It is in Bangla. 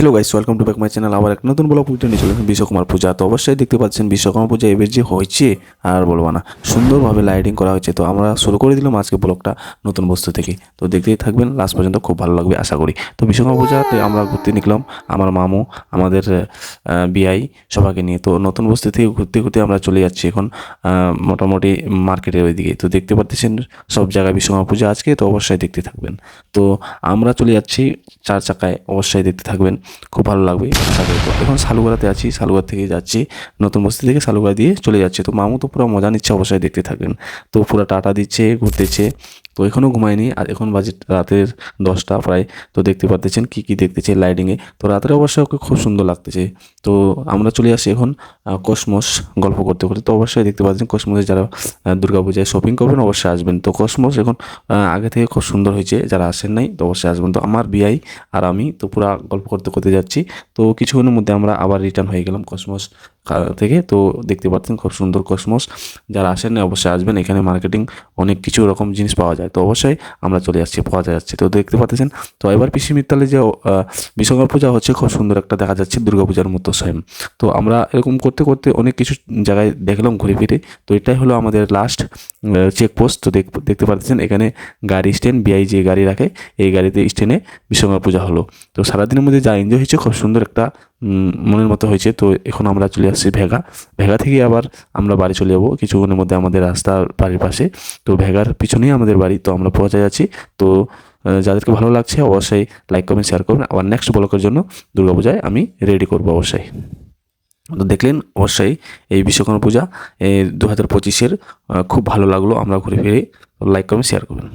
Hello guys, welcome to back my channel. আবার এক নতুন ব্লগ ভিডিও নিয়ে চলে এসেছি বিশ্বকর্মা পূজা। তো অবশ্যই দেখতে পাচ্ছেন বিশ্বকর্মা পূজা এবার যে হয়েছে আর বলবো না, সুন্দরভাবে লাইটিং করা হয়েছে। তো আমরা শুরু করে দিলাম আজকে ব্লগটা নতুন বস্তু থেকে। তো দেখতেই থাকবেন লাস্ট পর্যন্ত, খুব ভালো লাগবে আশা করি। তো বিশ্বকর্মা পূজাতে আমরা ঘুরতে নিকলাম, আমার মামু, আমাদের বিআই সবাইকে নিয়ে। তো নতুন বস্তু থেকে ঘুরতে ঘুরতে আমরা চলে যাচ্ছি এখন মোটামুটি মার্কেটের ওইদিকে। তো দেখতে পাচ্ছেন সব জায়গায় বিশ্বকর্মা পূজা আজকে, তো অবশ্যই দেখতে থাকবেন। তো আমরা চলে যাচ্ছি 4 চাকায়, অবশ্যই দেখতে থাকবেন, খুব ভালো লাগবে আশা করি। তো এখন শালুগড়াতে আছি, শালুগড়া থেকে যাচ্ছি নতুন বস্তি থেকে শালুগড়া দিয়ে চলে যাচ্ছে। তো মামু তো পুরো মজা নিচ্ছে, অবশ্যই দেখতে থাকবেন। তো পুরো টাটা দিচ্ছে, ঘুরতেছে। তো এখনও ঘুমায়নি, আর এখন বাজে রাতের 10টা প্রায়। তো দেখতে পাচ্ছেন কি কি দেখতেছে লাইটিংয়ে। তো রাতের অবশ্যই ওকে খুব সুন্দর লাগতেছে। তো আমরা চলে আসি এখন কসমস গল্প করতে করতে। তো অবশ্যই দেখতে পাচ্ছেন কসমসে যারা দুর্গাপূজায় শপিং করবেন অবশ্যই আসবেন। তো কসমস এখন আগে থেকে খুব সুন্দর হয়েছে, যারা আসেন নাই তো অবশ্যই আসবেন। তো আমার বিআই আর আমি তো পুরা গল্প করতে করতে যাচ্ছি। তো কিছুক্ষণের মধ্যে আমরা আবার রিটার্ন হয়ে গেলাম কসমস থেকে। তো দেখতে পাচ্ছেন খুব সুন্দর কসমস, যারা আসেন না অবশ্যই আসবেন। এখানে মার্কেটিং অনেক কিছু রকম জিনিস পাওয়া যায়, তো অবশ্যই আমরা চলে আসছি, পাওয়া যাচ্ছে। তো দেখতে পাচ্ছেন। তো এবার পিসি মিত্তালে যে বিশ্বকর্মা পূজা হচ্ছে, খুব সুন্দর একটা দেখা যাচ্ছে দুর্গাপূজার মতো সেম। তো আমরা এরকম করতে করতে অনেক কিছু জায়গায় দেখলাম ঘুরে ফিরে। তো এটাই হলো আমাদের লাস্ট চেকপোস্ট। তো দেখতে পাচ্ছেন এখানে গাড়ি স্ট্যান্ড, বিআই যে গাড়ি রাখে এই গাড়িতে স্ট্যান্ডে বিশ্বকর্মা পূজা হলো। তো সারাদিনের মধ্যে যা এনজয় হয়েছে, খুব সুন্দর একটা মনের মতো হয়েছে। তো এখন আমরা চলে আসছি ভেগা থেকে আবার আমরা বাড়ি চলে যাবো কিছুক্ষণের মধ্যে, আমাদের রাস্তার বাড়ির পাশে। তো ভেগার পিছনেই আমাদের বাড়ি, তো আমরা পৌঁছে যাচ্ছি। তো যাদেরকে ভালো লাগছে অবশ্যই লাইক কমেন্ট শেয়ার করবেন। আবার নেক্সট ব্লগের জন্য দুর্গাপূজায় আমি রেডি করবো অবশ্যই। তো দেখলেন অবশ্যই এই বিশ্বকর্মা পূজা 2025-এর খুব ভালো লাগলো আমরা ঘুরে ফিরে। লাইক কমেন্ট শেয়ার করবেন।